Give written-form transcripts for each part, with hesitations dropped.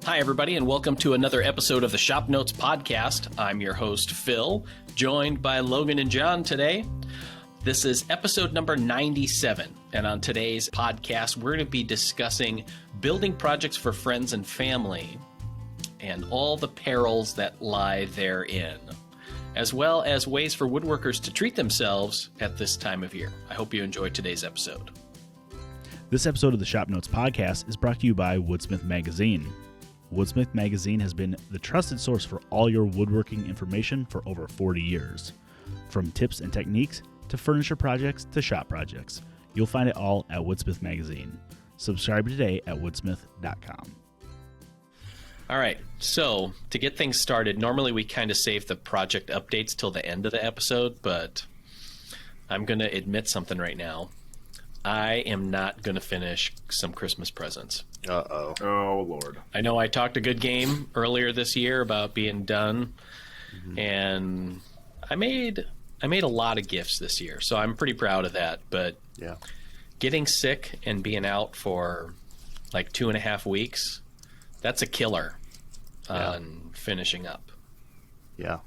Hi, everybody, and welcome to another episode of the ShopNotes Podcast. I'm your host, Phil, joined by Logan and John today. This is episode number 97, and on today's podcast, we're going to be discussing building projects for friends and family and all the perils that lie therein, as well as ways for woodworkers to treat themselves at this time of year. I hope you enjoyed today's episode. This episode of the ShopNotes Podcast is brought to you by Woodsmith Magazine. Woodsmith Magazine has been the trusted source for all your woodworking information for over 40 years. From tips and techniques to furniture projects to shop projects, you'll find it all at Woodsmith Magazine. Subscribe today at woodsmith.com. All right, so to get things started, normally we kind of save the project updates till the end of the episode, but I'm going to admit something right now. I am not going to finish some Christmas presents. Uh-oh. Oh, Lord. I know I talked a good game earlier this year about being done, and I made a lot of gifts this year, so I'm pretty proud of that. But Yeah. getting sick and being out for like 2.5 weeks, that's a killer on finishing up. Yeah.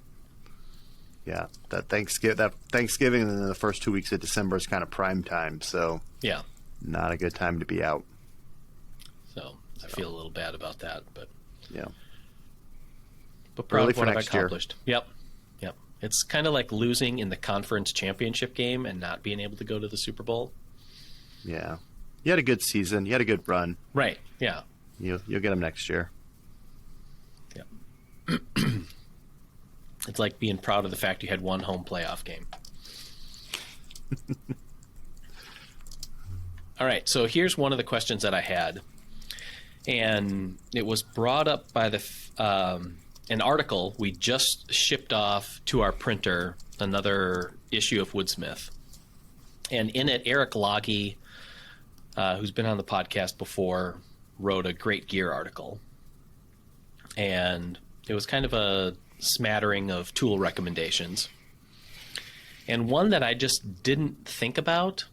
Yeah. That Thanksgiving and then the first 2 weeks of December is kind of prime time, so Yeah, not a good time to be out. so I feel a little bad about that, but Yeah. proud Early of what for I've next year. accomplished. Yep. It's kind of like losing in the conference championship game and not being able to go to the Super Bowl. Yeah. You had a good season. You had a good run. Right. Yeah. You'll get them next year. Yeah. It's like being proud of the fact you had one home playoff game. All right, so here's one of the questions that I had, and it was brought up by an article we just shipped off to our printer, another issue of Woodsmith, and in it, Eric Loggy, who's been on the podcast before, wrote a great gear article, and it was kind of a smattering of tool recommendations, and one that I just didn't think about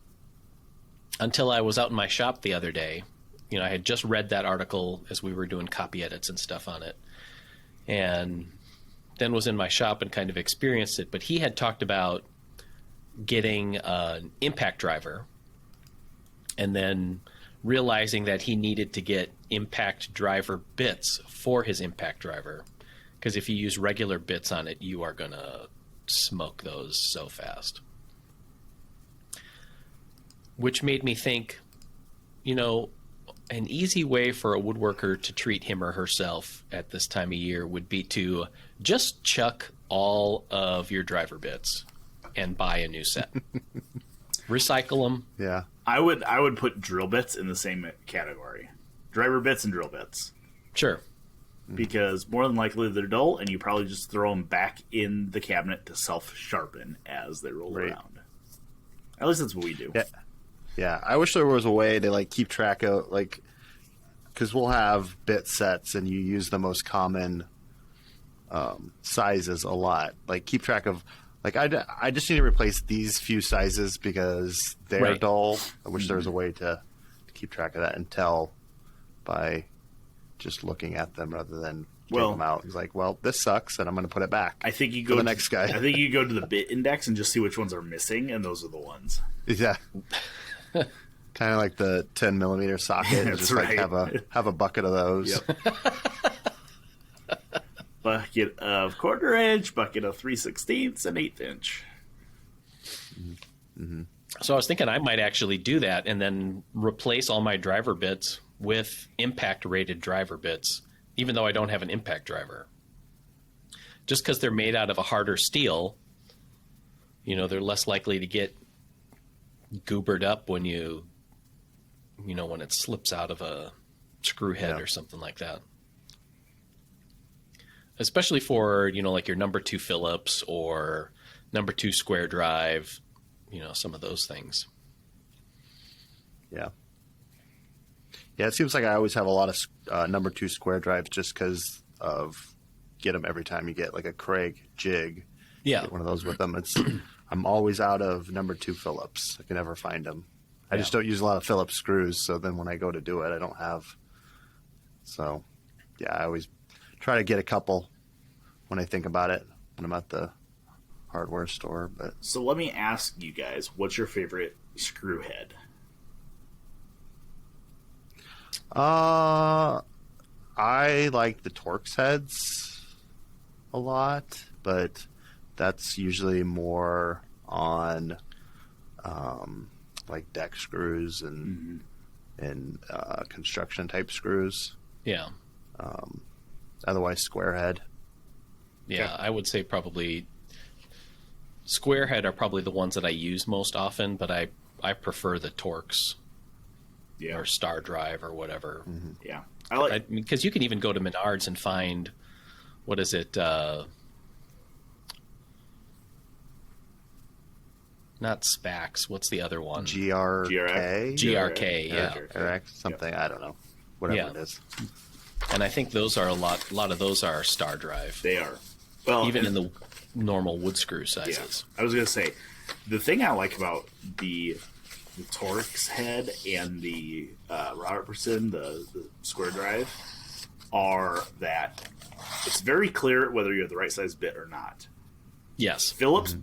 until I was out in my shop the other day. You know, I had just read that article as we were doing copy edits and stuff on it, and then was in my shop and kind of experienced it. But he had talked about getting an impact driver and then realizing that he needed to get impact driver bits for his impact driver, because if you use regular bits on it, you are going to smoke those so fast. Which made me think, you know, an easy way for a woodworker to treat him or herself at this time of year would be to just chuck all of your driver bits and buy a new set. Recycle them. Yeah. I would put drill bits in the same category. Driver bits and drill bits. Sure. Because more than likely they're dull, and you probably just throw them back in the cabinet to self-sharpen as they roll around. At least that's what we do. Yeah. Yeah. I wish there was a way to keep track of because we'll have bit sets and you use the most common sizes a lot. Keep track of I just need to replace these few sizes because they're dull. I wish there was a way to keep track of that and tell by just looking at them rather than getting them out. It's this sucks, and I'm going to put it back. I think you go go to the next guy. I think you go to the bit index and just see which ones are missing, and those are the ones. Yeah. Kind of like the 10 millimeter socket. And just right. have a bucket of those. Yep. Bucket of 1/4 inch, bucket of 3/16 and 1/8 inch. Mm-hmm. So I was thinking I might actually do that and then replace all my driver bits with impact rated driver bits, even though I don't have an impact driver. Just because they're made out of a harder steel, you know, they're less likely to get goobered up when when it slips out of a screw head or something like that. Especially for, your number 2 Phillips or number 2 square drive, some of those things. Yeah. Yeah, it seems like I always have a lot of number 2 square drives just because of get them every time you get a Craig jig. Yeah. Get one of those with them. I'm always out of number 2 Phillips. I can never find them. I just don't use a lot of Phillips screws, so then when I go to do it, I don't have. So yeah, I always try to get a couple when I think about it when I'm at the hardware store. But So let me ask you guys, what's your favorite screw head? I like the Torx heads a lot, but that's usually more on like deck screws and construction type screws. Yeah. Otherwise, square head. Yeah, I would say probably square head are probably the ones that I use most often, but I prefer the Torx or Star Drive or whatever. Mm-hmm. Yeah. I like Because you can even go to Menards and find, what is it? Not Spax. What's the other one? GRK? GRK, yeah. RX, something, I don't know. Whatever it is. And I think those are a lot of those are Star Drive. they are. Well, Even in the normal wood screw yeah. sizes. I was gonna say, the thing I like about the Torx head and the Robertson, the square drive, are that it's very clear whether you have the right size bit or not. Yes. Phillips,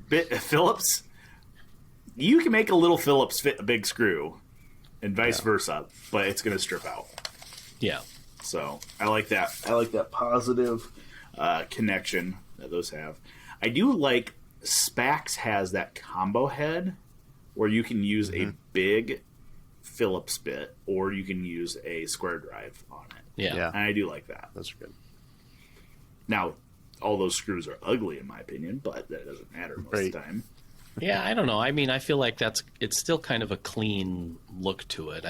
you can make a little Phillips fit a big screw, and vice versa, but it's going to strip out. Yeah. So I like that. I like that positive connection that those have. I do like Spax has that combo head where you can use a big Phillips bit or you can use a square drive on it. Yeah. And I do like that. Those are good. Now, all those screws are ugly in my opinion, but that doesn't matter most of the time. Yeah, I don't know. I mean, I feel like it's still kind of a clean look to it.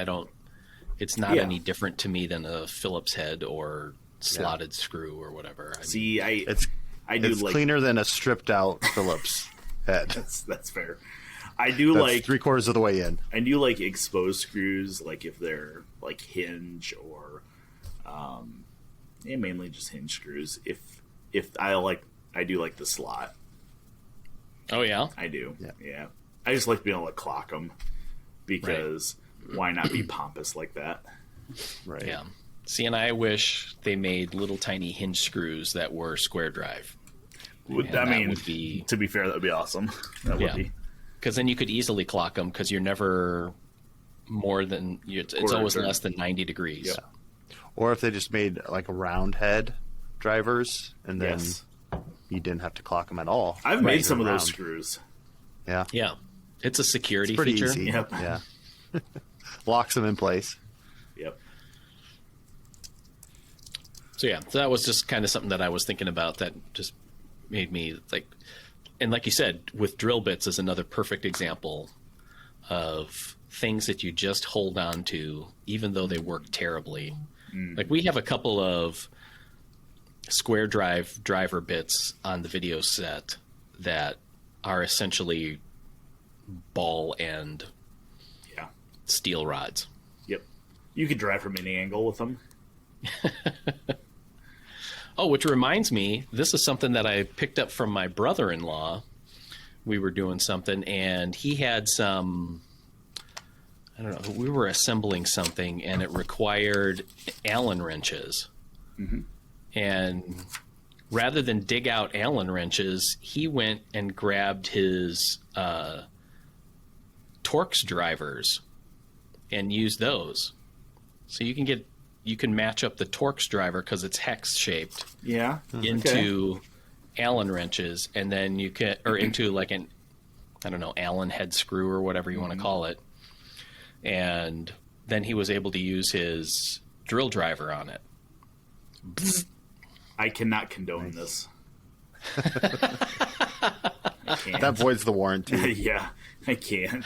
It's not any different to me than a Phillips head or slotted screw or whatever. See, It's like, cleaner than a stripped out Phillips head. That's fair. I do That's like 3/4 of the way in. I do like exposed screws, like if they're like hinge or mainly just hinge screws. If I do like the slot. Oh yeah. I do. Yeah. Yeah. I just like being able to clock them because why not be pompous like that? Right. Yeah. See, and I wish they made little tiny hinge screws that were square drive. To be fair, that would be awesome. That would be. Because then you could easily clock them because you're never more than it's always less than 90 degrees. Yeah. Or if they just made like a round head drivers and then you didn't have to clock them at all. I've made some of round. those screws. Yeah. Yeah. It's a security It's pretty feature. easy. Yep. Yeah. Locks them in place. Yep. So that was just kind of something that I was thinking about that just made me like, and like you said, with drill bits is another perfect example of things that you just hold on to, even though they work terribly. Like we have a couple of square driver bits on the video set that are essentially ball and steel rods. Yep. You could drive from any angle with them. Oh, which reminds me, this is something that I picked up from my brother-in-law. We were doing something, and he had some, I don't know, we were assembling something, and it required Allen wrenches. Mm-hmm. And rather than dig out Allen wrenches, he went and grabbed his Torx drivers and used those. So you can match up the Torx driver because it's hex shaped. Yeah. Into Allen wrenches, and then you can, or into like an, I don't know, Allen head screw or whatever you want to call it. And then he was able to use his drill driver on it. I cannot condone this. I can't. That voids the warranty. Yeah, I can't.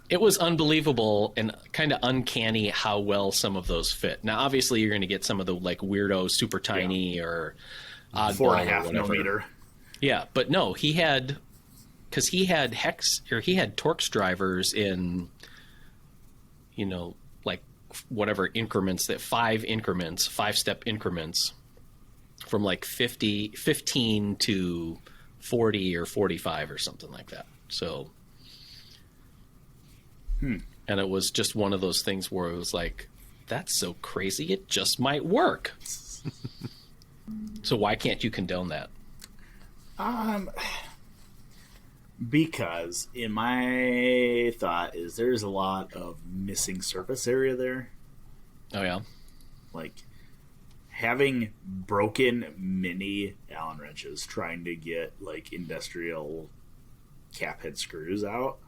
It was unbelievable and kind of uncanny how well some of those fit. Now, obviously, you're going to get some of the like weirdo, super tiny or oddball 4.5 or whatever. millimeter. Yeah, but no, he had Torx drivers in, like whatever increments, that 5-step increments from like 15 to 40 or 45 or something like that. So, and it was just one of those things where it was like, that's so crazy, it just might work. So why can't you condone that? Because in my thought is there's a lot of missing surface area there. Oh, yeah? Like, having broken mini Allen wrenches trying to get, like, industrial cap head screws out,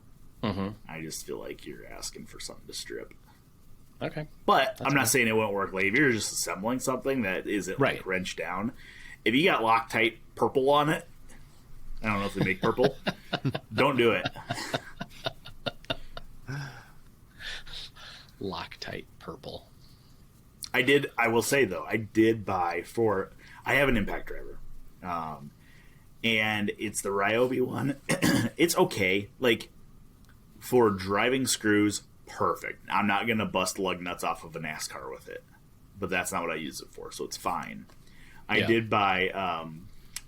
I just feel like you're asking for something to strip. Okay. But I'm not saying it won't work. Like, if you're just assembling something that isn't, like, wrenched down, if you got Loctite purple on it, I don't know if they make purple, don't do it. Loctite purple. I will say, though, I did buy I have an impact driver. And it's the Ryobi one. It's okay. Like, for driving screws, perfect. I'm not going to bust lug nuts off of a NASCAR with it. But that's not what I use it for, so it's fine. I did buy, I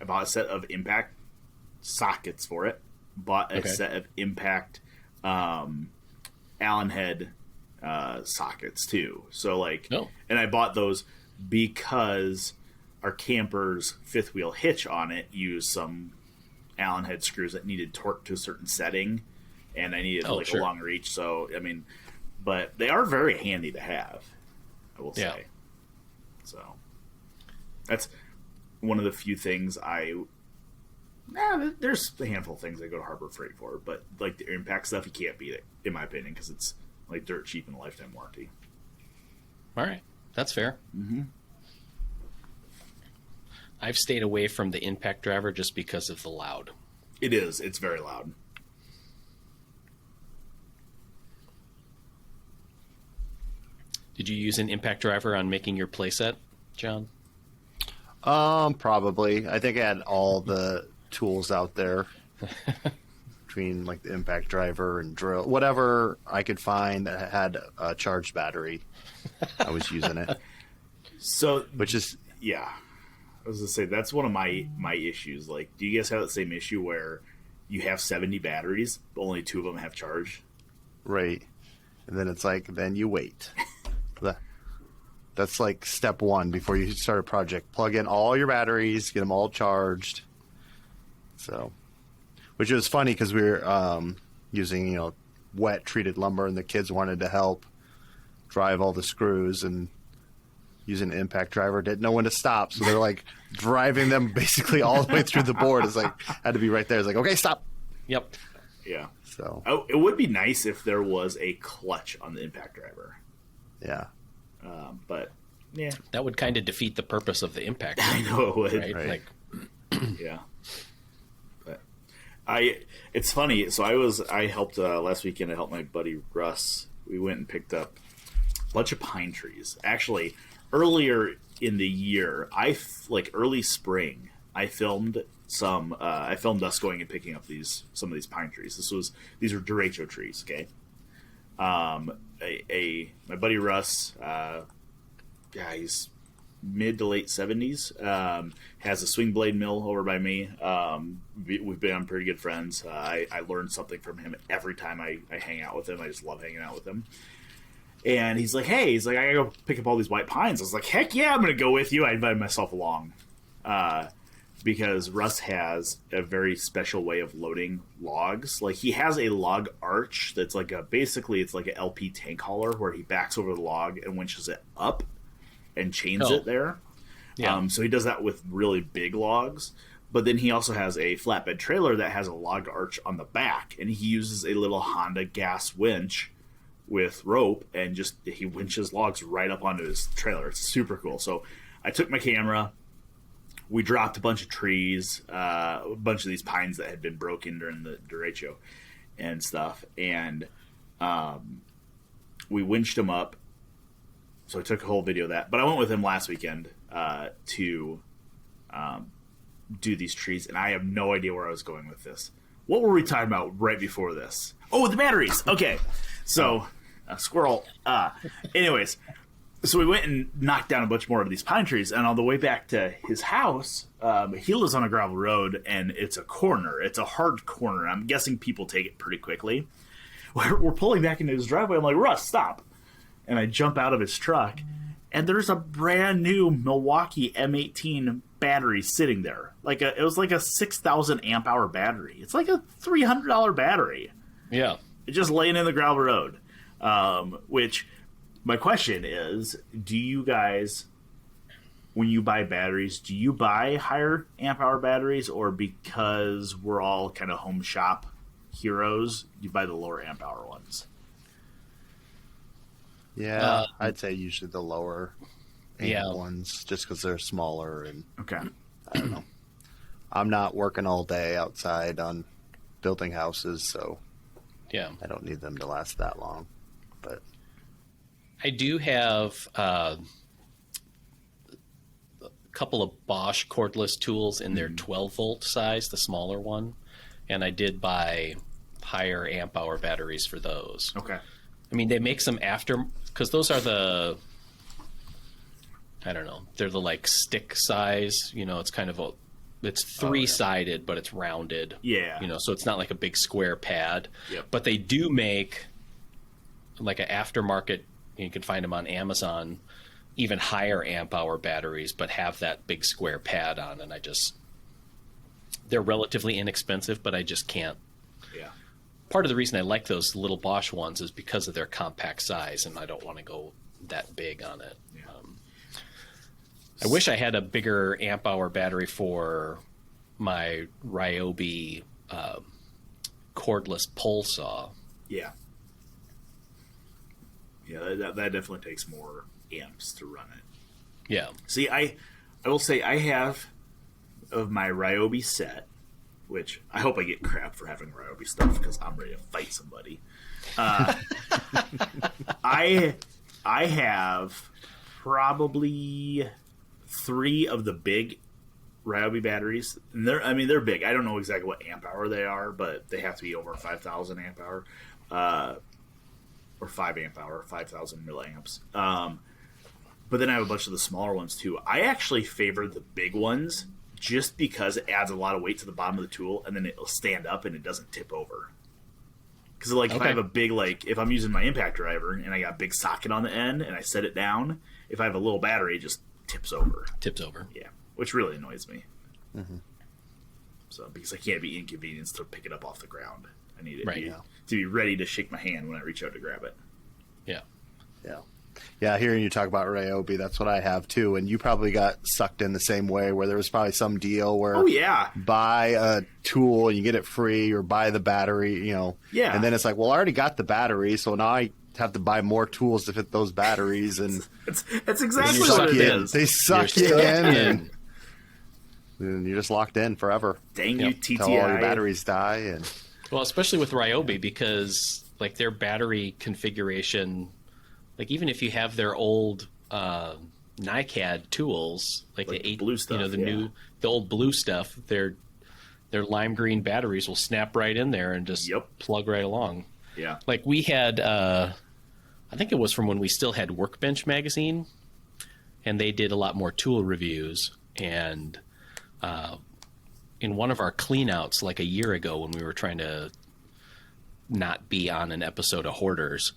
bought a set of impact sockets for it. Bought a set of impact Allen head sockets, too. So, like, and I bought those because our camper's fifth wheel hitch on it used some Allen head screws that needed torque to a certain setting, and I needed a long reach. So, I mean, but they are very handy to have, I will say. So that's one of the few things there's a handful of things I go to Harbor Freight for, but like the impact stuff, you can't beat it, in my opinion, because it's like dirt cheap and a lifetime warranty. All right, that's fair. I've stayed away from the impact driver just because of the loud. It is. It's very loud. Did you use an impact driver on making your playset, John? Probably. I think I had all the tools out there between like the impact driver and drill, whatever I could find that had a charged battery. I was using it. So, which is I was gonna say that's one of my issues. Like, do you guys have the same issue where you have 70 batteries, but only 2 of them have charge? Right, and then it's like then you wait. That's like step 1 before you start a project. Plug in all your batteries, get them all charged. So, which was funny because we were using wet treated lumber, and the kids wanted to help drive all the screws and using an impact driver, didn't know when to stop, so they're like driving them basically all the way through the board. It's like had to be right there. It's like, okay, stop. Yep. Yeah. So it would be nice if there was a clutch on the impact driver. Yeah. But yeah, that would kind of defeat the purpose of the impact driver. I know it would. Right? Right. Like, yeah. But it's funny. So I helped last weekend. I helped my buddy Russ. We went and picked up a bunch of pine trees. Actually, earlier in the year, early spring, I filmed some. I filmed us going and picking up some of these pine trees. These are derecho trees. Okay. My buddy Russ, he's mid to late 70s, has a swing blade mill over by me. We've been pretty good friends. I learned something from him every time I hang out with him. I just love hanging out with him. And he's like, I gotta go pick up all these white pines. I was like, heck yeah, I'm gonna go with you. I invited myself along. Because Russ has a very special way of loading logs. Like, he has a log arch that's like basically it's like an LP tank hauler where he backs over the log and winches it up and chains it there. Yeah. So he does that with really big logs. But then he also has a flatbed trailer that has a log arch on the back, and he uses a little Honda gas winch with rope, and he winches logs right up onto his trailer. It's super cool. So I took my camera. We dropped a bunch of trees, a bunch of these pines that had been broken during the derecho and stuff, and we winched them up. So I took a whole video of that. But I went with him last weekend to do these trees, and I have no idea where I was going with this. What were we talking about right before this? Oh, the batteries. Okay. So, squirrel. Anyways. So we went and knocked down a bunch more of these pine trees, and on the way back to his house, he lives on a gravel road, and it's a corner. It's a hard corner. I'm guessing people take it pretty quickly. We're pulling back into his driveway. I'm like, Russ, stop. And I jump out of his truck, and there's a brand new Milwaukee M18 battery sitting there. It was like a 6,000 amp hour battery. It's like a $300 battery. Yeah. It's just laying in the gravel road. Which, my question is, do you guys, when you buy batteries, do you buy higher amp hour batteries, or because we're all kind of home shop heroes, you buy the lower amp hour ones? Yeah, I'd say usually the lower amp ones, just because they're smaller and Okay. I don't know. I'm not working all day outside on building houses, so Yeah. I don't need them to last that long. But I do have a couple of Bosch cordless tools in their 12-volt size, the smaller one, and I did buy higher amp hour batteries for those. Okay. I mean, they make some after, because those are the, I don't know, they're the like stick size. It's kind of it's three-sided, but it's rounded. Yeah. So it's not like a big square pad. Yep. But they do make like an aftermarket, you can find them on Amazon, even higher amp hour batteries, but have that big square pad on. And they're relatively inexpensive, but I just can't. Yeah. Part of the reason I like those little Bosch ones is because of their compact size, and I don't want to go that big on it. Yeah. I wish I had a bigger amp hour battery for my Ryobi cordless pole saw. Yeah. Yeah, that definitely takes more amps to run it. Yeah. See, I will say I have of my Ryobi set, which I hope I get crap for having Ryobi stuff because I'm ready to fight somebody. I have probably 3 of the big Ryobi batteries, and they're big. I don't know exactly what amp hour they are, but they have to be over 5,000 amp hour, or 5 amp hour, 5,000 milliamps. But then I have a bunch of the smaller ones too. I actually favor the big ones just because it adds a lot of weight to the bottom of the tool, and then it'll stand up and it doesn't tip over. Because if I have a big, if I'm using my impact driver and I got a big socket on the end and I set it down, if I have a little battery, it just tips over. Yeah, which really annoys me. Mm-hmm. So because I can't be inconvenienced to pick it up off the ground, I need it Right. to be ready to shake my hand when I reach out to grab it. Yeah. Yeah, hearing you talk about Ryobi, that's what I have too. And you probably got sucked in the same way, where there was probably some deal where buy a tool and you get it free, or buy the battery, Yeah. And then it's like, well, I already got the battery, so now I have to buy more tools to fit those batteries, and that's exactly what it is. They suck you in, and you're just locked in forever. Dang you, TTI! Until all your batteries die, and Well, especially with Ryobi, because their battery configuration, even if you have their old NiCad tools, the blue stuff, the old blue stuff, their lime green batteries will snap right in there and just plug right along. Yeah. We had, I think it was from when we still had Workbench magazine, and they did a lot more tool reviews. And in one of our cleanouts, a year ago, when we were trying to not be on an episode of Hoarders,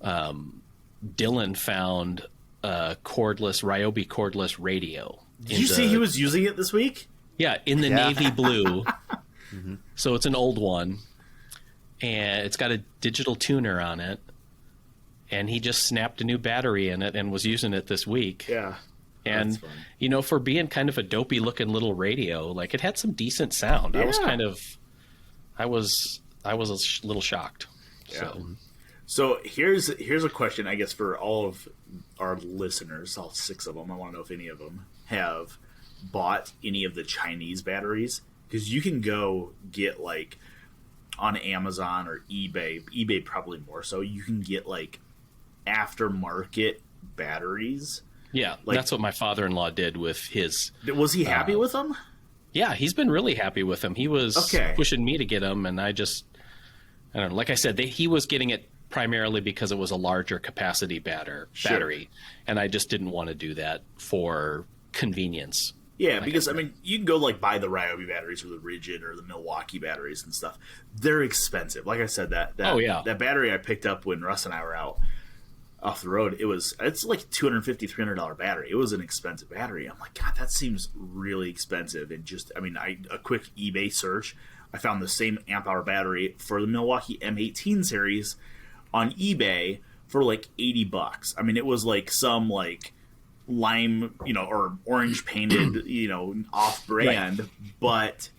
Dylan found a Ryobi cordless radio. Did you see he was using it this week? Yeah, in the navy blue. Mm-hmm. So it's an old one, and it's got a digital tuner on it, and he just snapped a new battery in it and was using it this week. Yeah. And, for being kind of a dopey looking little radio, it had some decent sound. Yeah. I was a little shocked. Yeah. So here's a question, I guess, for all of our listeners, all 6 of them. I want to know if any of them have bought any of the Chinese batteries, because you can go get on Amazon or eBay probably more so. You can get aftermarket batteries. Yeah, that's what my father-in-law did with his. Was he happy with them? Yeah, he's been really happy with them. He was pushing me to get them, and I don't know. Like I said, he was getting it primarily because it was a larger capacity battery, and I just didn't want to do that for convenience. Yeah, because you can go buy the Ryobi batteries or the Rigid or the Milwaukee batteries and stuff. They're expensive. Like I said, that battery I picked up when Russ and I were out, off the road. It's like $250, $300 battery. It was an expensive battery. I'm like, God, that seems really expensive. And a quick eBay search, I found the same amp hour battery for the Milwaukee M18 series on eBay for like $80. I mean, it was like some like lime, or orange painted, off brand, right. But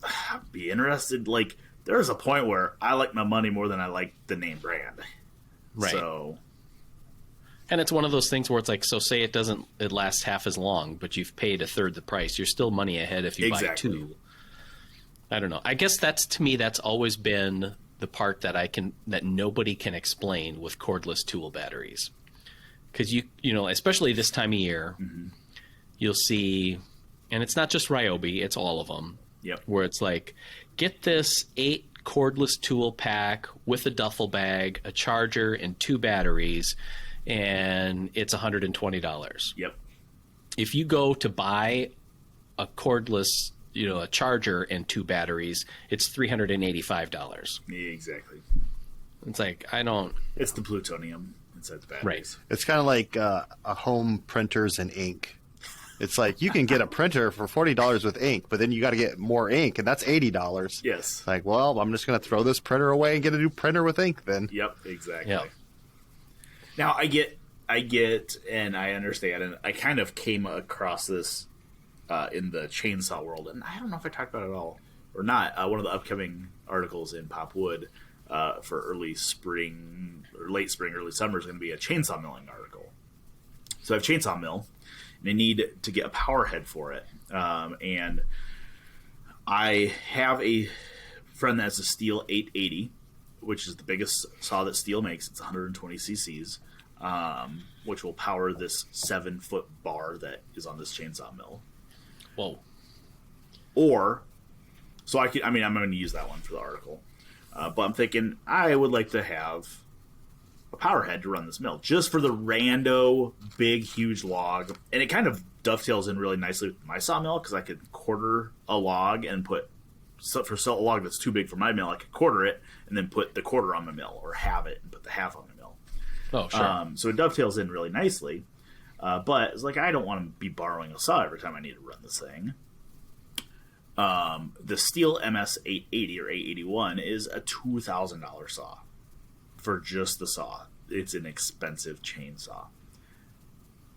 I'd be interested. Like, there's a point where I like my money more than I like the name brand. Right. So, and it's one of those things where it's like, so say it lasts half as long, but you've paid a third the price. You're still money ahead if you buy two. I don't know. I guess to me, that's always been the part that that nobody can explain with cordless tool batteries. Because especially this time of year, mm-hmm. You'll see, and it's not just Ryobi, it's all of them. Yep. Where it's like, get this 8 cordless tool pack with a duffel bag, a charger, and 2 batteries, and it's $120. Yep. If you go to buy a cordless, a charger and 2 batteries, it's $385. Exactly. It's like, It's the plutonium inside the batteries. Right. It's kind of like a home printers and ink. It's like you can get a printer for $40 with ink, but then you got to get more ink, and that's $80. Yes. It's like, well, I'm just going to throw this printer away and get a new printer with ink then. Yep, exactly. Yep. Now, I get, and I understand, and I kind of came across this in the chainsaw world, and I don't know if I talked about it at all or not. One of the upcoming articles in Pop Wood for early spring, or late spring, early summer is going to be a chainsaw milling article. So I have chainsaw mill. And I need to get a power head for it. And I have a friend that has a Steel 880, which is the biggest saw that Steel makes. It's 120 cc's, which will power this 7-foot bar that is on this chainsaw mill. Whoa. I'm going to use that one for the article. But I'm thinking I would like to have a power head to run this mill just for the rando big huge log, and it kind of dovetails in really nicely with my sawmill because I could quarter a log and put a log that's too big for my mill, I could quarter it and then put the quarter on the mill, or halve it and put the half on the mill. Oh, sure. So it dovetails in really nicely, but it's like I don't want to be borrowing a saw every time I need to run this thing. The Steel MS 880 or 881 is a $2,000 saw. For just the saw. It's an expensive chainsaw.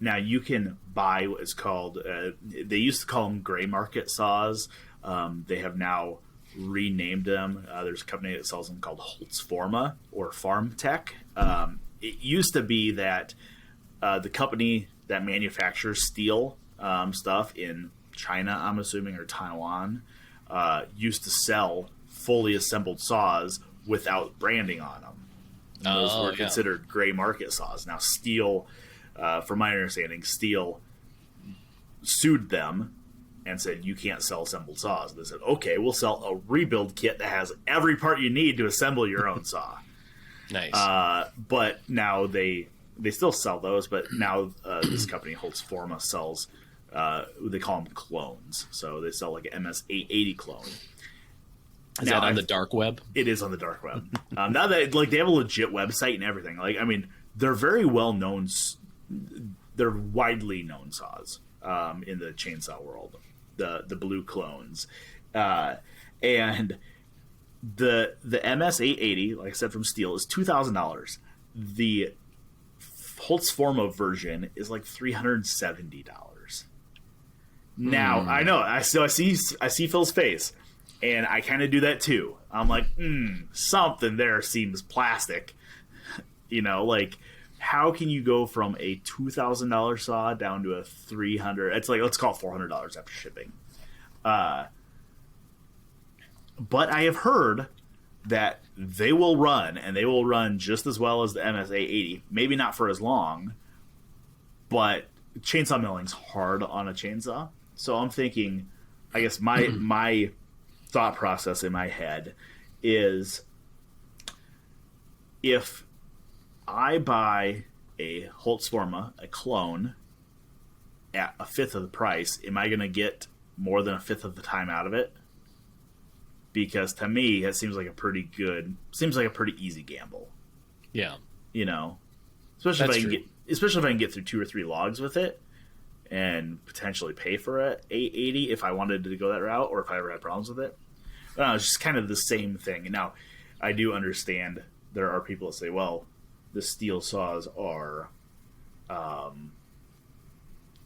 Now you can buy what is called, they used to call them gray market saws. They have now renamed them. There's a company that sells them called Holtz Forma or Farm Tech. It used to be that the company that manufactures steel stuff in China, I'm assuming, or Taiwan, used to sell fully assembled saws without branding on them. Those were considered gray market saws. Now, Steel, from my understanding, Steel sued them and said, you can't sell assembled saws. And they said, okay, we'll sell a rebuild kit that has every part you need to assemble your own saw. Nice. But now they still sell those, but now this company, Holtz Forma, sells, they call them clones. So they sell like an MS-880 clone. Is that on the dark web? It is on the dark web. Now that they have a legit website and everything. They're very well known. They're widely known saws in the chainsaw world. The blue clones, and the MS-880, like I said, from Steel, is $2,000. The Holtz Forma version is like $370. Now I know. I see Phil's face. And I kind of do that too. I'm like, something there seems plastic. How can you go from a $2,000 saw down to a $300? It's like, let's call it $400 after shipping. But I have heard that they will run, and they will run just as well as the MS-880. Maybe not for as long, but chainsaw milling's hard on a chainsaw. So I'm thinking, I guess my thought process in my head is, if I buy a Holtz Forma, a clone, at a fifth of the price, am I going to get more than a fifth of the time out of it? Because to me, it seems like a pretty easy gamble. Yeah. Especially if I can get through 2 or 3 logs with it, and potentially pay for it $8.80 if I wanted to go that route, or if I ever had problems with it. It's just kind of the same thing. Now, I do understand there are people that say, well, the steel saws are,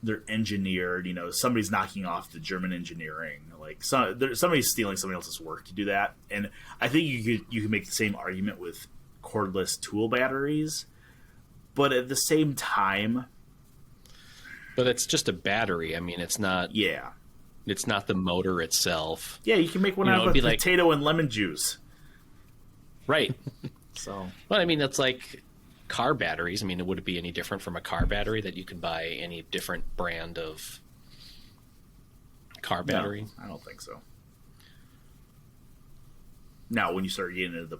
they're engineered. Somebody's knocking off the German engineering. Like somebody's stealing somebody else's work to do that. And I think you could make the same argument with cordless tool batteries, but at the same time. But it's just a battery. I mean, it's not. Yeah. It's not the motor itself. Yeah, you can make one out of potato and lemon juice. Right. So. Well, I mean, that's like car batteries. I mean, would it be any different from a car battery that you can buy any different brand of car battery? No, I don't think so. Now, when you start getting into the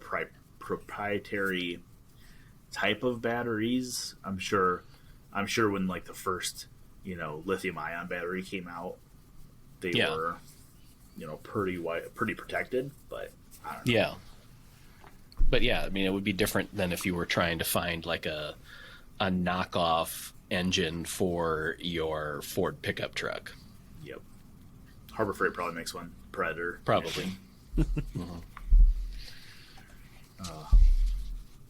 proprietary type of batteries, I'm sure when like the first, lithium ion battery came out, they were, pretty protected, but I don't know. Yeah. But yeah, I mean, it would be different than if you were trying to find like a knockoff engine for your Ford pickup truck. Yep. Harbor Freight probably makes one. Predator. Probably. Mm-hmm.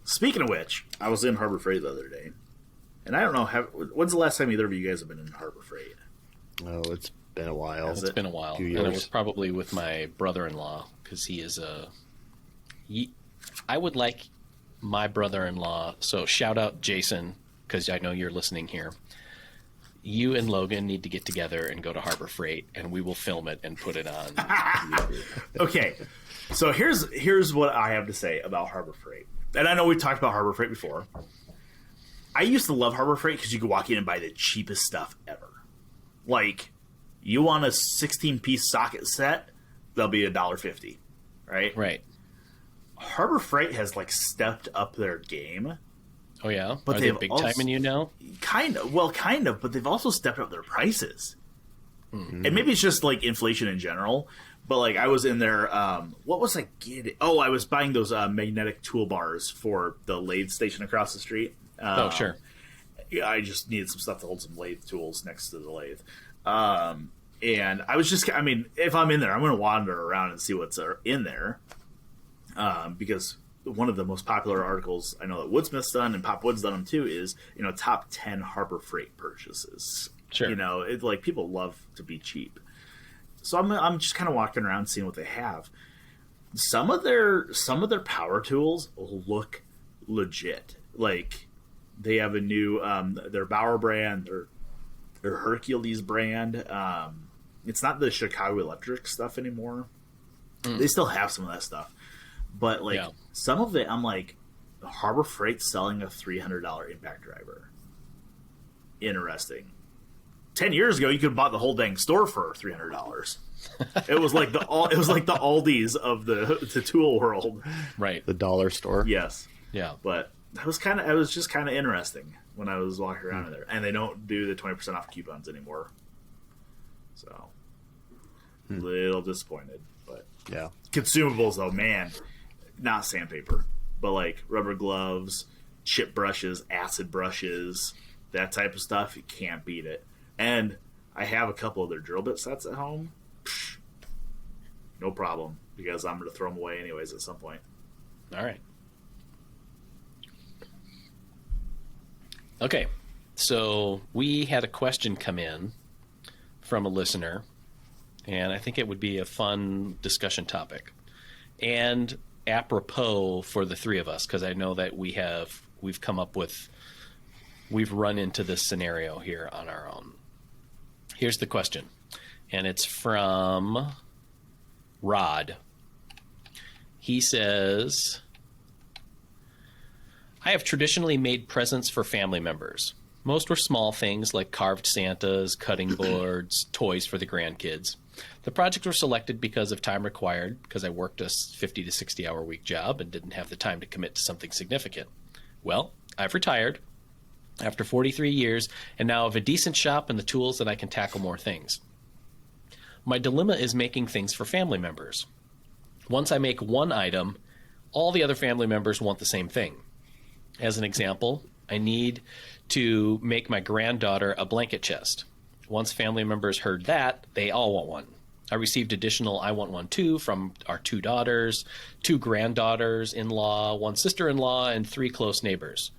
Speaking of which, I was in Harbor Freight the other day, and I don't know, when's the last time either of you guys have been in Harbor Freight? Oh, it's been a while. It's been a while. And it was probably with my brother-in-law, because he is I would like my brother-in-law, so shout out Jason, because I know you're listening here. You and Logan need to get together and go to Harbor Freight, and we will film it and put it on. Okay, so here's what I have to say about Harbor Freight. And I know we've talked about Harbor Freight before. I used to love Harbor Freight because you could walk in and buy the cheapest stuff ever. Like, you want a 16-piece socket set, they'll be $1.50, right? Right. Harbor Freight has like stepped up their game. Oh yeah, but are they big time in you now? Kind of, but they've also stepped up their prices. Mm-hmm. And maybe it's just like inflation in general. But like I was in there, what was I getting? Oh, I was buying those magnetic toolbars for the lathe station across the street. Oh sure. Yeah, I just needed some stuff to hold some lathe tools next to the lathe. And I was just, if I'm in there, I'm going to wander around and see what's in there. Because one of the most popular articles I know that Woodsmith's done and Pop Wood's done them too is, top 10 Harbor Freight purchases. Sure. It's like people love to be cheap. So I'm just kind of walking around seeing what they have. Some of their power tools look legit. Like they have a new their Bauer brand or their Hercules brand. It's not the Chicago Electric stuff anymore. They still have some of that stuff. But, some of it, I'm like, Harbor Freight selling a $300 impact driver. Interesting. 10 years ago, you could have bought the whole dang store for $300. It was like the Aldi's of the tool world. Right. The dollar store. Yes. Yeah. But it was just kind of interesting when I was walking around in there. And they don't do the 20% off coupons anymore. So, a little disappointed. But yeah. Consumables, though, man. Not sandpaper, but like rubber gloves, chip brushes, acid brushes, that type of stuff. You can't beat it. And I have a couple of their drill bit sets at home. No problem, because I'm going to throw them away anyways at some point. All right. Okay, so we had a question come in from a listener, and I think it would be a fun discussion topic. And apropos for the three of us, because I know that we've run into this scenario here on our own. Here's the question, and it's from Rod. He says, I have traditionally made presents for family members. Most were small things like carved Santas, cutting boards, toys for the grandkids. The projects were selected because of time required, because I worked a 50 to 60 hour week job and didn't have the time to commit to something significant. Well, I've retired after 43 years and now have a decent shop and the tools that I can tackle more things. My dilemma is making things for family members. Once I make one item, all the other family members want the same thing. As an example, I need to make my granddaughter a blanket chest. Once family members heard that, they all want one. I received additional I want one too from our 2 daughters, 2 granddaughters-in-law, 1 sister-in-law, and 3 close neighbors.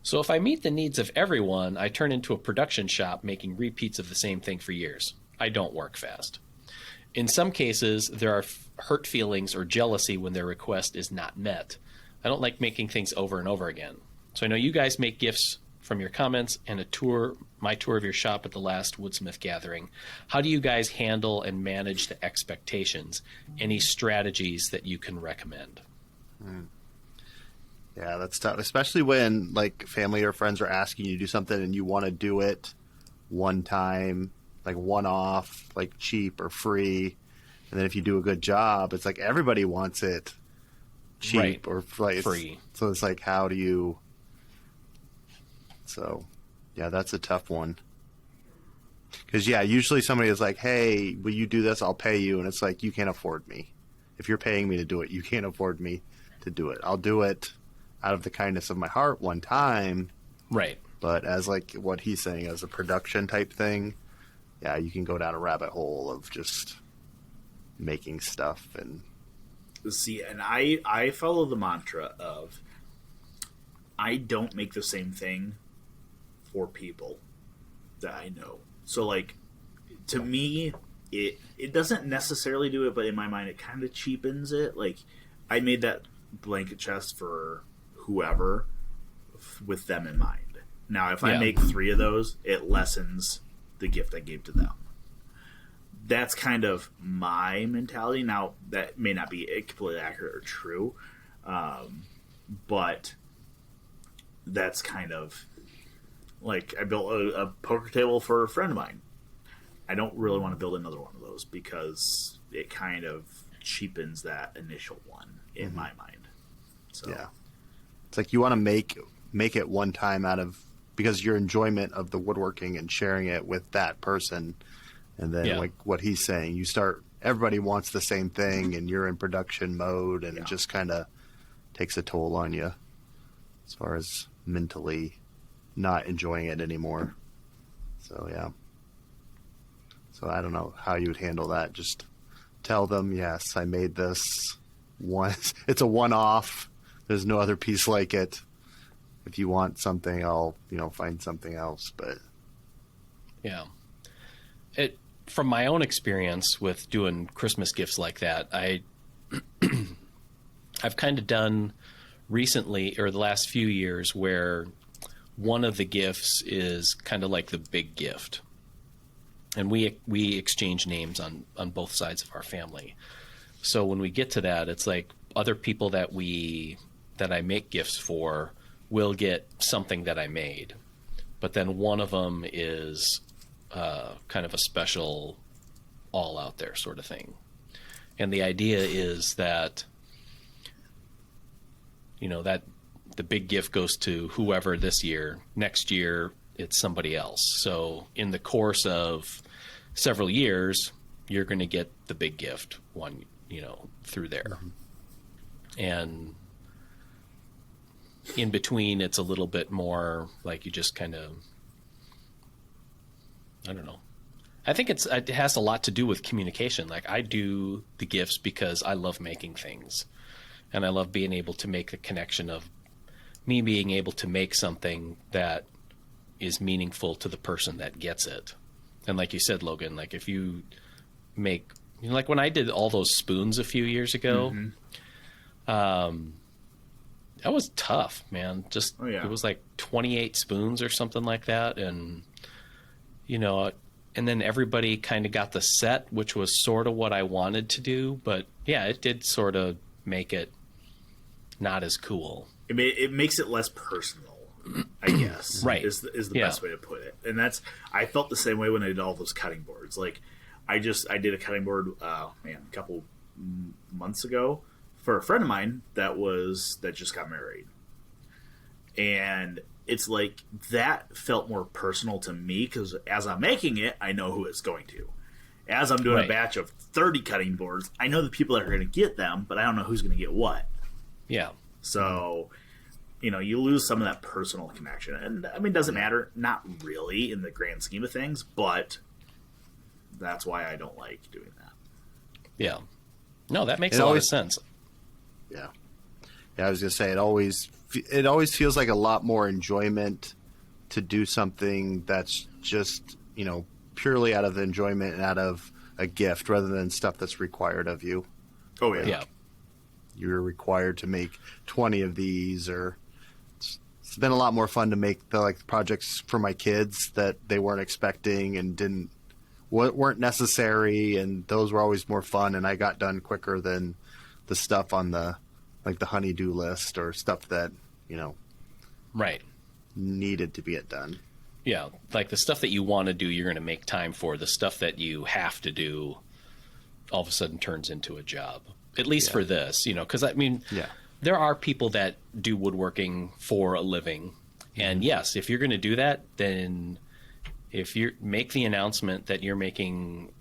So if I meet the needs of everyone, I turn into a production shop making repeats of the same thing for years. I don't work fast. In some cases, there are hurt feelings or jealousy when their request is not met. I don't like making things over and over again. So I know you guys make gifts from your comments and my tour of your shop at the last Woodsmith gathering. How do you guys handle and manage the expectations? Any strategies that you can recommend? Yeah, that's tough, especially when like family or friends are asking you to do something and you want to do it one time, like one off, like cheap or free. And then if you do a good job, it's like everybody wants it cheap right. or like free. So it's like, how do you? So, yeah, that's a tough one. Because, yeah, usually somebody is like, hey, will you do this? I'll pay you. And it's like, you can't afford me. If you're paying me to do it, you can't afford me to do it. I'll do it out of the kindness of my heart one time. Right. But as like what he's saying, as a production type thing, yeah, you can go down a rabbit hole of just making stuff. And see, and I follow the mantra of I don't make the same thing for people that I know. So like to me it doesn't necessarily do it, but in my mind it kind of cheapens it. Like I made that blanket chest for whoever with them in mind. Now if I make 3 of those, it lessens the gift I gave to them. That's kind of my mentality. Now that may not be completely accurate or true, but that's kind of like I built a poker table for a friend of mine. I don't really want to build another one of those because it kind of cheapens that initial one in my mind. So yeah, it's like you want to make it one time out of because your enjoyment of the woodworking and sharing it with that person, and then like what he's saying, you start. Everybody wants the same thing, and you're in production mode, and it just kind of takes a toll on you as far as mentally not enjoying it anymore. So yeah. So I don't know how you would handle that. Just tell them, yes, I made this once. It's a one-off. There's no other piece like it. If you want something, I'll, find something else. But yeah, from my own experience with doing Christmas gifts like that, I've kind of done recently or the last few years where one of the gifts is kind of like the big gift. And we exchange names on both sides of our family. So when we get to that, it's like other people that I make gifts for will get something that I made. But then one of them is kind of a special all out there sort of thing. And the idea is that, that the big gift goes to whoever this year. Next year, it's somebody else. So in the course of several years, you're going to get the big gift one, through there. Mm-hmm. And in between, it's a little bit more like you just kind of, I don't know. I think it has a lot to do with communication. Like I do the gifts because I love making things, and I love being able to make the connection of me being able to make something that is meaningful to the person that gets it. And like you said, Logan, like if you make, like when I did all those spoons a few years ago, that was tough, man. Just, It was like 28 spoons or something like that. And, and then everybody kind of got the set, which was sort of what I wanted to do. But yeah, it did sort of make it not as cool. It makes it less personal, I guess. Right. Is the best way to put it. And I felt the same way when I did all those cutting boards. Like I did a cutting board, a couple months ago for a friend of mine that just got married. And it's like that felt more personal to me because as I'm making it, I know who it's going to. As I'm doing a batch of 30 cutting boards, I know the people that are going to get them, but I don't know who's going to get what. Yeah. So you lose some of that personal connection. And I mean, it doesn't matter, not really in the grand scheme of things, but that's why I don't like doing that. Yeah. No, that makes a lot of sense. Yeah. Yeah, I was going to say it always feels like a lot more enjoyment to do something that's just, purely out of enjoyment and out of a gift rather than stuff that's required of you. Oh, yeah. Yeah. You're required to make 20 of these, or it's been a lot more fun to make the projects for my kids that they weren't expecting and weren't necessary, and those were always more fun, and I got done quicker than the stuff on the honey-do list or stuff that, Right. needed to get done. Yeah, like the stuff that you want to do, you're going to make time for. The stuff that you have to do all of a sudden turns into a job, at least for this, because there are people that do woodworking for a living. And yes, if you're going to do that, then if you make the announcement that you're making,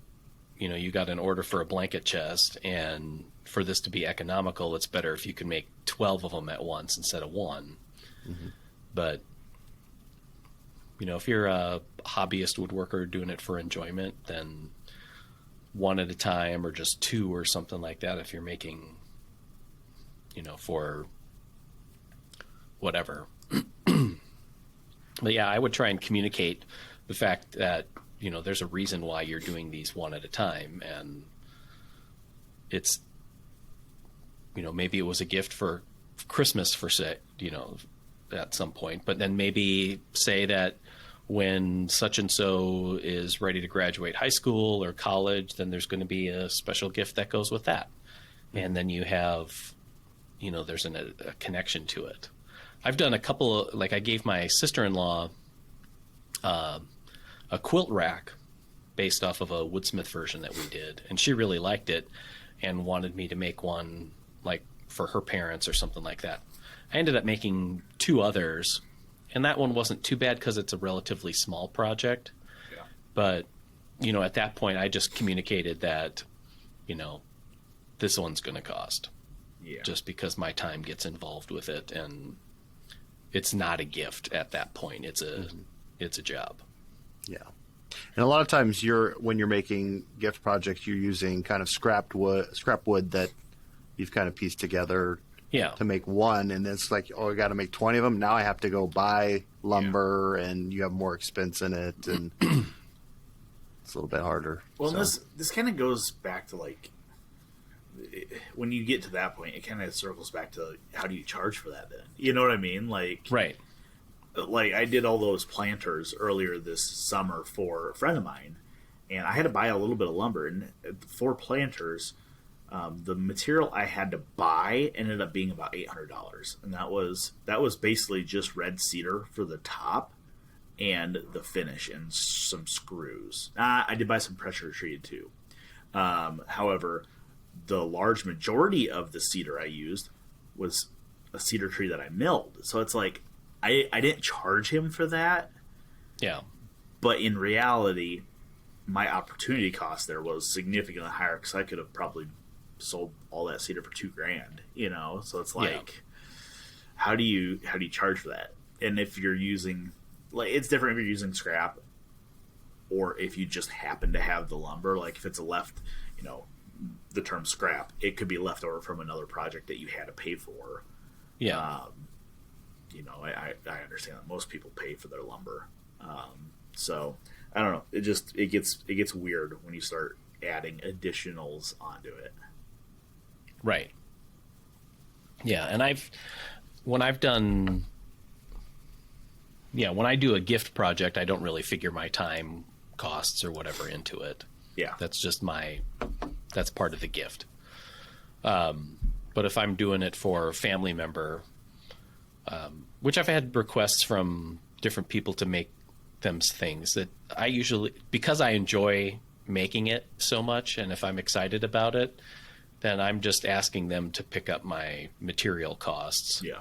you got an order for a blanket chest, and for this to be economical, it's better if you can make 12 of them at once instead of one. Mm-hmm. But if you're a hobbyist woodworker doing it for enjoyment, then one at a time or just two or something like that. If you're making, for whatever. But yeah, I would try and communicate the fact that, there's a reason why you're doing these one at a time. And it's, maybe it was a gift for Christmas at some point, but then maybe say that when such and so is ready to graduate high school or college, then there's going to be a special gift that goes with that. And then you have, there's a connection to it. I've done a couple of, I gave my sister-in-law a quilt rack based off of a Woodsmith version that we did. And she really liked it and wanted me to make one for her parents or something like that. I ended up making two others, and that one wasn't too bad because it's a relatively small project. Yeah. But, at that point, I just communicated that, this one's going to cost. Yeah. Just because my time gets involved with it, and it's not a gift at that point. It's a job. Yeah. And a lot of times when you're making gift projects, you're using kind of scrap wood that you've kind of pieced together to make one, and it's I got to make 20 of them. Now I have to go buy lumber, and you have more expense in it, and it's a little bit harder. Well, this kind of goes back to when you get to that point, it kind of circles back to how do you charge for that then? You know what I mean? Right. I did all those planters earlier this summer for a friend of mine, and I had to buy a little bit of lumber, and for planters, the material I had to buy ended up being about $800, and that was basically just red cedar for the top and the finish and some screws. I did buy some pressure treated too. However, the large majority of the cedar I used was a cedar tree that I milled. So it's I didn't charge him for that. Yeah. But in reality, my opportunity cost there was significantly higher because I could have probably sold all that cedar for $2,000, So it's how do you charge for that? And if you're using, it's different if you're using scrap or if you just happen to have the lumber. If it's the term scrap, it could be left over from another project that you had to pay for. Yeah. I understand that most people pay for their lumber. So I don't know. It gets weird when you start adding additionals onto it. Right. Yeah, and when I do a gift project, I don't really figure my time costs or whatever into it. Yeah. That's just that's part of the gift. But if I'm doing it for a family member, which I've had requests from different people to make them things that I usually, because I enjoy making it so much, and if I'm excited about it, then I'm just asking them to pick up my material costs. Yeah.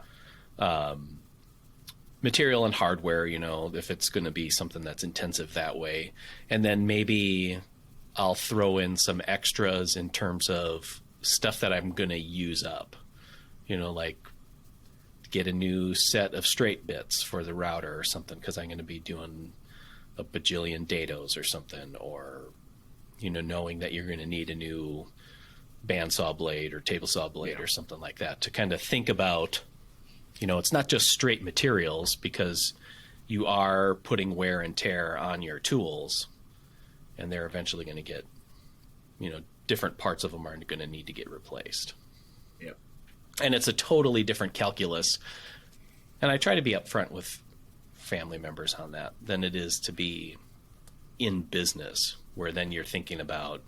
Material and hardware, if it's going to be something that's intensive that way. And then maybe I'll throw in some extras in terms of stuff that I'm going to use up. get a new set of straight bits for the router or something because I'm going to be doing a bajillion dados or something, or, you know, knowing that you're going to need a new bandsaw blade or table saw blade or something like that, to kind of think about, you know, it's not just straight materials, because you are putting wear and tear on your tools, and they're eventually going to get, you know, different parts of them are going to need to get replaced. Yep. And it's a totally different calculus. And I try to be upfront with family members on that than it is to be in business, where then you're thinking about,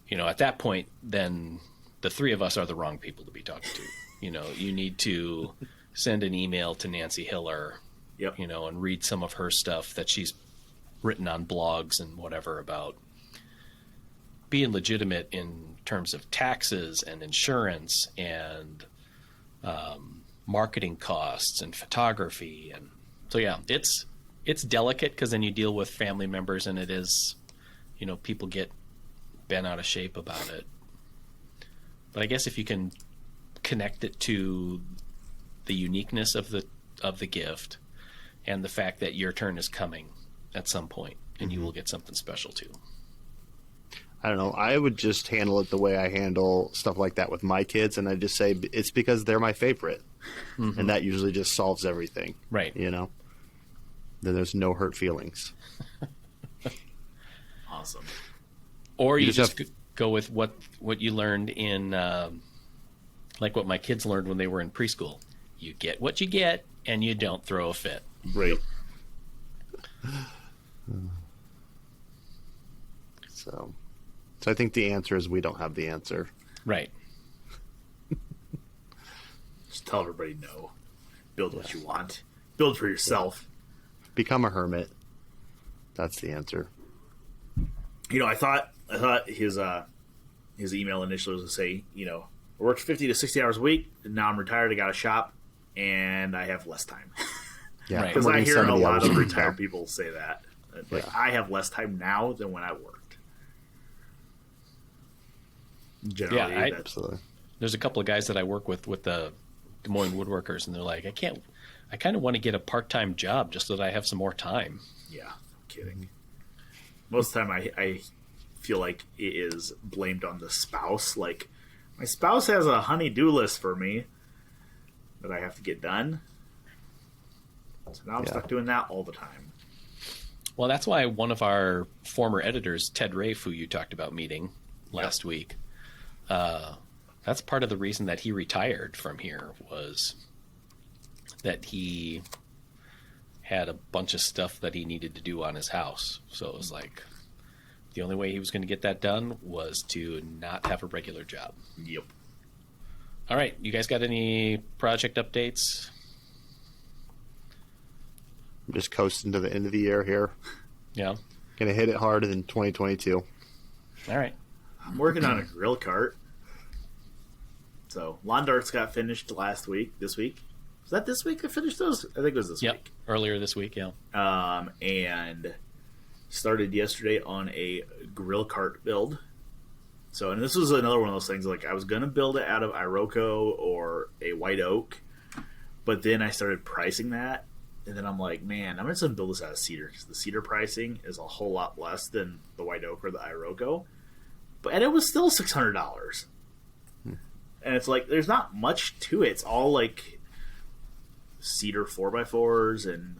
you know, at that point, then the three of us are the wrong people to be talking to. You know, you need to send an email to Nancy Hiller, you know, and read some of her stuff that she's written on blogs and whatever about being legitimate in terms of taxes and insurance and marketing costs and photography. And so, yeah, it's delicate, because then you deal with family members, and it is, you know, people get bent out of shape about it. But I guess if you can connect it to the uniqueness of the gift and the fact that your turn is coming at some point, and you will get something special too. I don't know. I would just handle it the way I handle stuff like that with my kids, and I just say it's because they're my favorite, and that usually just solves everything. Right. You know? Then there's no hurt feelings. Awesome. Or you just go with what you learned in, like what my kids learned when they were in preschool. You get what you get, and you don't throw a fit. Right. So I think the answer is we don't have the answer. Right. Just tell everybody no. Build what you want. Build for yourself. Become a hermit. That's the answer. You know, I thought his email initially was to say, you know, I worked 50 to 60 hours a week, and now I'm retired, I got a shop, and I have less time. Yeah, Because I hear a lot of retired people say that. Like, I have less time now than when I worked. Generally, absolutely. There's a couple of guys that I work with the Des Moines woodworkers, and they're like, I kind of want to get a part-time job just so that I have some more time. Yeah, no kidding. Most of the time I feel like it is blamed on the spouse. Like, my spouse has a honey-do list for me that I have to get done. So now I'm stuck doing that all the time. Well, that's why one of our former editors, Ted Rafe, who you talked about meeting last week, that's part of the reason that he retired from here, was that he had a bunch of stuff that he needed to do on his house. So it was like the only way he was going to get that done was to not have a regular job. Yep. All right. You guys got any project updates? I'm just coasting to the end of the year here. Yeah. Gonna hit it hard in 2022. All right. I'm working on a grill cart. So lawn darts got finished this week. Was that this week I finished those? I think it was this week. Earlier this week, yeah. And started yesterday on a grill cart build. So, and this was another one of those things, like I was going to build it out of Iroko or a white oak, but then I started pricing that. And then I'm like, man, I'm just going to build this out of cedar, because the cedar pricing is a whole lot less than the white oak or the Iroko. And it was still $600. And it's like, there's not much to it. It's all like cedar 4x4s and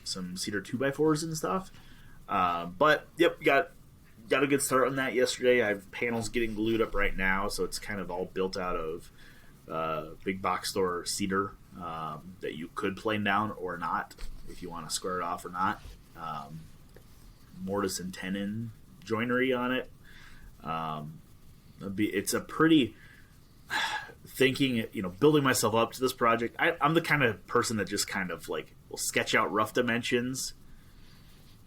some cedar 2x4s and stuff. But yep, got a good start on that yesterday. I have panels getting glued up right now, so it's kind of all built out of big box store cedar that you could plane down or not, if you want to square it off or not. Mortise and tenon joinery on it. It's a pretty thinking, building myself up to this project. I'm the kind of person that just kind of like will sketch out rough dimensions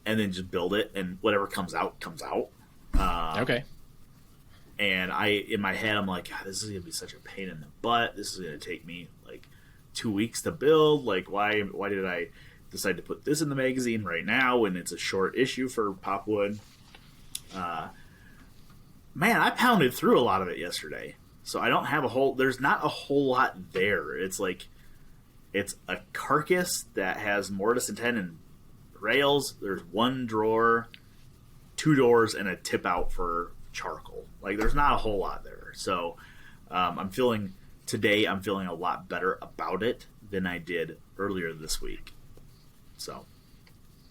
and then just build it, and whatever comes out comes out. Okay. And in my head, I'm like, God, this is gonna be such a pain in the butt. This is gonna take me like 2 weeks to build. Like, why did I decide to put this in the magazine right now when it's a short issue for Popwood? Man, I pounded through a lot of it yesterday. So I don't have there's not a whole lot there. It's like, it's a carcass that has mortise and tenon rails. There's one drawer, 2 doors, and a tip out for charcoal. Like, there's not a whole lot there. So I'm feeling a lot better about it than I did earlier this week. So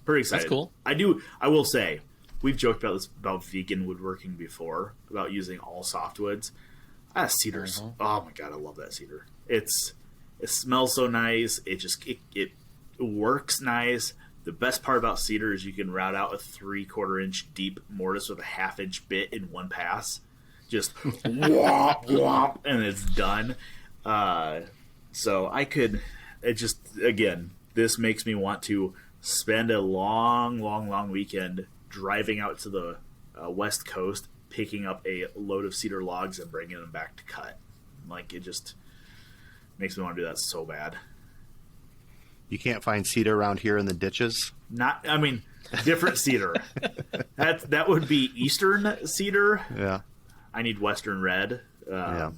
pretty excited. That's cool. I will say, we've joked about this, about vegan woodworking before, about using all softwoods. Cedars. Mm-hmm. Oh my God, I love that cedar. It smells so nice. It works nice. The best part about cedar is you can route out a 3/4 inch deep mortise with a 1/2 inch bit in one pass. Just whomp, whomp, and it's done. So again, this makes me want to spend a long weekend driving out to the West Coast, picking up a load of cedar logs and bringing them back to cut. Like, it just makes me want to do that so bad. You can't find cedar around here in the ditches? Different cedar. That would be Eastern cedar. Yeah. I need Western red. Yeah.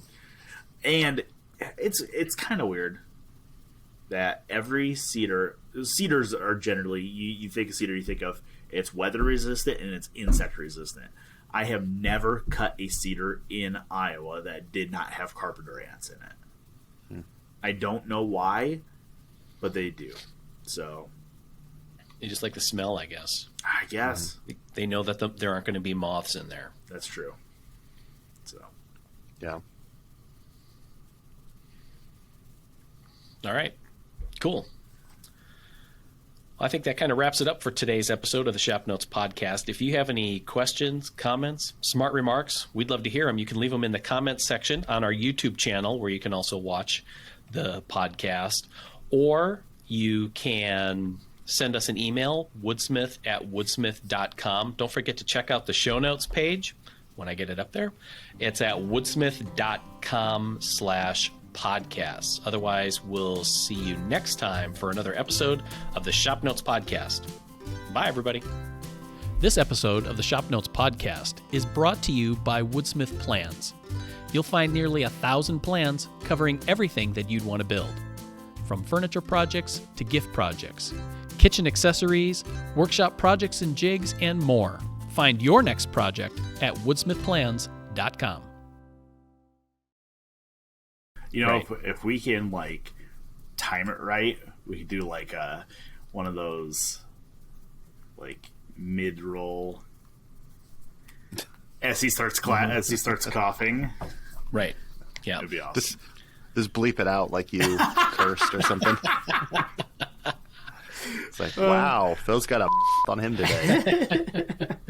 And it's kind of weird that every cedars are generally, you think of cedar, you think of it's weather resistant and it's insect resistant. I have never cut a cedar in Iowa that did not have carpenter ants in it. I don't know why, but they do. So They just like the smell, I guess. I guess. They know that there aren't going to be moths in there. That's true. So Yeah. All right. Cool. I think that kind of wraps it up for today's episode of the ShopNotes Podcast. If you have any questions, comments, smart remarks, we'd love to hear them. You can leave them in the comments section on our YouTube channel, where you can also watch the podcast, or you can send us an email, woodsmith@woodsmith.com. Don't forget to check out the show notes page when I get it up there. It's at woodsmith.com/podcasts. Otherwise, we'll see you next time for another episode of the ShopNotes Podcast. Bye, everybody. This episode of the ShopNotes Podcast is brought to you by Woodsmith Plans. You'll find nearly 1,000 plans covering everything that you'd want to build, from furniture projects to gift projects, kitchen accessories, workshop projects and jigs, and more. Find your next project at woodsmithplans.com. You know, Right. if we can like time it right, we could do like one of those like mid-roll as he starts coughing. Right. Yeah. It'd be awesome. Just bleep it out like you cursed or something. It's like, wow, Phil's got a on him today.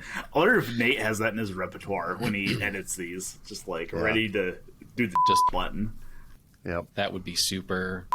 I wonder if Nate has that in his repertoire when he edits these, just like ready to do the Just button. Yep. That would be super